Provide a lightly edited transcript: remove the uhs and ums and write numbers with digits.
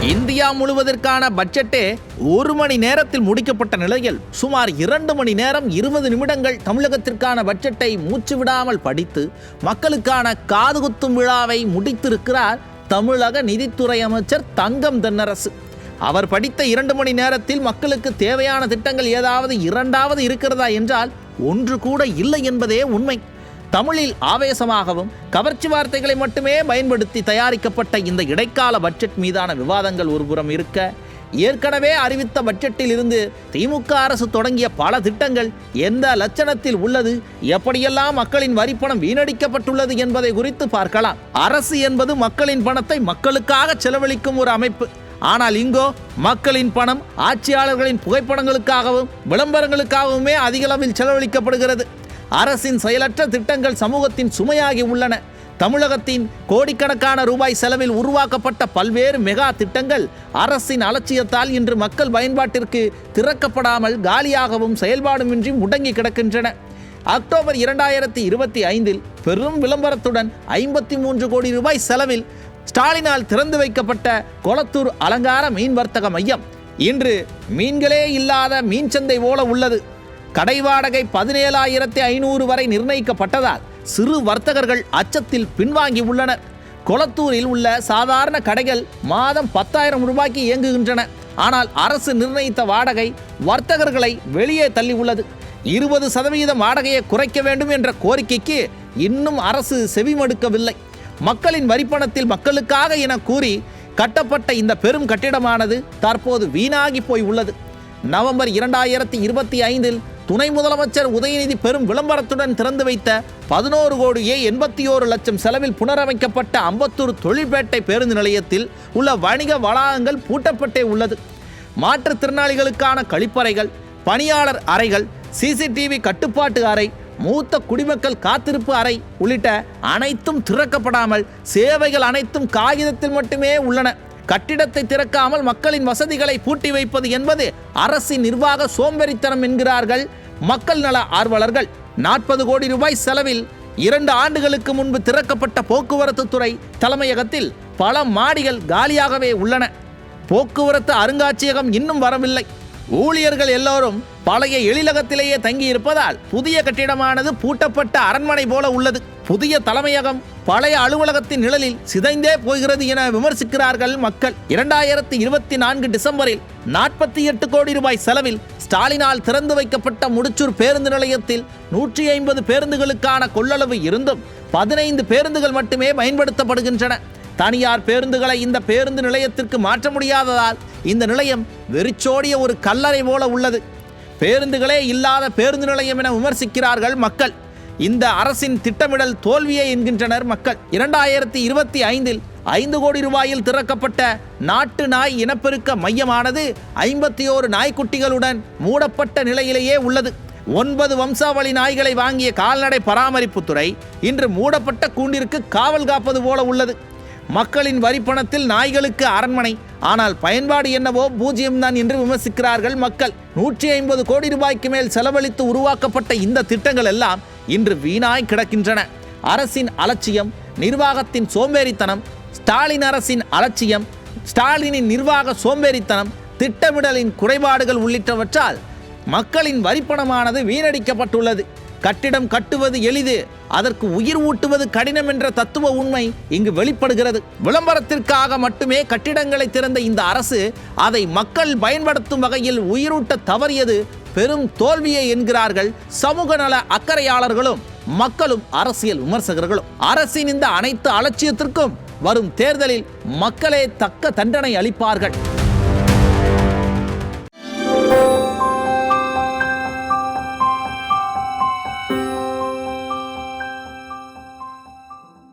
India முழுவதற்கான பட்ஜெட்டே 1 மணி நேரத்தில் முடிக்கப்பட்ட நிலையில் சுமார் 2 மணி நேரம் 20 நிமிடங்கள் தமிழகத்திற்கான பட்ஜெட்டை மூச்சு விடாமல் படித்து மக்களுக்கான காதுகுத்தும் விழாவை முடித்திருக்கிறார் தமிழக நிதித்துறை அமைச்சர் தங்கம் தென்னரசு. அவர் படித்த 2 மணி நேரத்தில் மக்களுக்கு தேவையான திட்டங்கள் ஏதாவது இரண்டாவது இருக்கிறதா என்றால் ஒன்று கூட இல்லை என்பதே உண்மை. தமிழில் ஆவேசமாகவும் கவர்ச்சி வார்த்தைகளை மட்டுமே பயன்படுத்தி தயாரிக்கப்பட்ட இந்த இடைக்கால பட்ஜெட் மீதான விவாதங்கள் ஒருபுறம் இருக்க, ஏற்கனவே அறிவித்த பட்ஜெட்டில் இருந்து திமுக அரசு தொடங்கிய பல திட்டங்கள் எந்த லட்சணத்தில் உள்ளது, எப்படியெல்லாம் மக்களின் வரிப்பணம் வீணடிக்கப்பட்டுள்ளது என்பதை குறித்து பார்க்கலாம். அரசு என்பது மக்களின் பணத்தை மக்களுக்காக செலவழிக்கும் ஒரு அமைப்பு. ஆனால் இங்கோ மக்களின் பணம் ஆட்சியாளர்களின் புகைப்படங்களுக்காகவும் விளம்பரங்களுக்காகவுமே அதிக அளவில் செலவழிக்கப்படுகிறது. அரசின் செயலற்ற திட்டங்கள் சமூகத்தின் சுமையாகி உள்ளன. தமிழகத்தின் கோடிக்கணக்கான ரூபாய் செலவில் உருவாக்கப்பட்ட பல்வேறு மெகா திட்டங்கள் அரசின் அலட்சியத்தால் இன்று மக்கள் பயன்பாட்டிற்கு திறக்கப்படாமல் காலியாகவும் செயல்பாடுமின்றி முடங்கி கிடக்கின்றன. அக்டோபர் 2025 பெரும் விளம்பரத்துடன் 53 கோடி ரூபாய் செலவில் ஸ்டாலினால் திறந்து வைக்கப்பட்ட கொளத்தூர் அலங்கார மீன் வர்த்தக மையம் இன்று மீன்களே இல்லாத மீன் சந்தை போல உள்ளது. கடை வாடகை 17,500 வரை நிர்ணயிக்கப்பட்டதால் சிறு வர்த்தகர்கள் அச்சத்தில் பின்வாங்கி உள்ளனர். கொளத்தூரில் உள்ள சாதாரண கடைகள் மாதம் 10,000 ரூபாய்க்கு இயங்குகின்றன. ஆனால் அரசு நிர்ணயித்த வாடகை வர்த்தகர்களை வெளியே தள்ளி உள்ளது. 20% வாடகையை குறைக்க வேண்டும் என்ற கோரிக்கைக்கு இன்னும் அரசு செவிமடுக்கவில்லை. மக்களின் வரிப்பணத்தில் மக்களுக்காக என கூறி கட்டப்பட்ட இந்த பெரும் கட்டிடமானது தற்போது வீணாகி போய் உள்ளது. நவம்பர் 2025 துணை முதலமைச்சர் உதயநிதி பெரும் விளம்பரத்துடன் திறந்து வைத்த 11,81,00,000 செலவில் புனரமைக்கப்பட்ட அம்பத்தூர் தொழிற்பேட்டை பேருந்து நிலையத்தில் உள்ள வணிக வளாகங்கள் பூட்டப்பட்டே உள்ளது. மாற்றுத்திறனாளிகளுக்கான கழிப்பறைகள், பணியாளர் அறைகள், சிசிடிவி கட்டுப்பாட்டு அறை, மூத்த குடிமக்கள் காத்திருப்பு அறை உள்ளிட்ட அனைத்தும் திறக்கப்படாமல் சேவைகள் அனைத்தும் காகிதத்தில் மட்டுமே உள்ளன. கட்டிடத்தை திறக்காமல் மக்களின் வசதிகளை பூட்டி வைப்பது என்பது அரசின் நிர்வாக சோம்பேறித்தனம் என்கிறார்கள் மக்கள் நல ஆர்வலர்கள். 40 கோடி ரூபாய் செலவில் 2 ஆண்டுகளுக்கு முன்பு திறக்கப்பட்ட போக்குவரத்து துறை தலைமையகத்தில் பல மாடிகள் காலியாகவே உள்ளன. போக்குவரத்து அருங்காட்சியகம் இன்னும் வரவில்லை. ஊழியர்கள் எல்லோரும் பழைய எழிலகத்திலேயே தங்கி இருப்பதால் புதிய கட்டிடமானது பூட்டப்பட்ட அரண்மனை போல உள்ளது. புதிய தலைமையகம் பழைய அலுவலகத்தின் நிழலில் சிதைந்தே போகிறது என விமர்சிக்கிறார்கள் மக்கள். 2024 டிசம்பரில் 48 கோடி ரூபாய் செலவில் ஸ்டாலினால் திறந்து வைக்கப்பட்ட முடிச்சூர் பேருந்து நிலையத்தில் 150 பேருந்துகளுக்கான கொள்ளளவு இருந்தும் 15 பேருந்துகள் மட்டுமே பயன்படுத்தப்படுகின்றன. தனியார் பேருந்துகளை இந்த பேருந்து நிலையத்திற்கு மாற்ற முடியாததால் இந்த நிலையம் வெறிச்சோடிய ஒரு கல்லறை போல உள்ளது. பேருந்துகளே இல்லாத பேருந்து நிலையம் என விமர்சிக்கிறார்கள் மக்கள். இந்த அரசின் திட்டமிடல் தோல்வியே என்கின்றனர் மக்கள். 2025 5 கோடி ரூபாயில் திறக்கப்பட்ட நாட்டு நாய் இனப்பெருக்க மையமானது 51 நாய்க்குட்டிகளுடன் மூடப்பட்ட நிலையிலேயே உள்ளது. 9 வம்சாவளி நாய்களை வாங்கிய கால்நடை பராமரிப்புத்துறை இன்று மூடப்பட்ட கூண்டிற்கு காவல் காப்பது போல உள்ளது. மக்களின் வரிப்பணத்தில் நாய்களுக்கு அரண்மனை, ஆனால் பயன்பாடு என்னவோ பூஜ்ஜியம்தான் என்று விமர்சிக்கிறார்கள் மக்கள். 150 கோடி ரூபாய்க்கு மேல் செலவழித்து உருவாக்கப்பட்ட இந்த திட்டங்கள் எல்லாம் இன்று வீணாய் கிடக்கின்றன. அரசின் அலட்சியம், நிர்வாகத்தின் சோம்பேறித்தனம், ஸ்டாலின் அரசின் அலட்சியம், ஸ்டாலினின் நிர்வாக சோம்பேறித்தனம், திட்டமிடலின் குறைபாடுகள் உள்ளிட்டவற்றால் மக்களின் வரிப்பணமானது வீணடிக்கப்பட்டுள்ளது. கட்டிடம் கட்டுவது எளிது, அதற்கு உயிர் ஊட்டுவது கடினம் என்ற தத்துவ உண்மை இங்கு வெளிப்படுகிறது. விளம்பரத்திற்காக மட்டுமே கட்டிடங்களை திறந்த இந்த அரசு அதை மக்கள் பயன்படுத்தும் வகையில் உயிரூட்ட தவறியது பெரும் தோல்வியை என்கிறார்கள் சமூக நல அக்கறையாளர்களும் மக்களும் அரசியல் விமர்சகர்களும். அரசின் இந்த அனைத்து அலட்சியத்திற்கும் வரும் தேர்தலில் மக்களே தக்க தண்டனை அளிப்பார்கள்.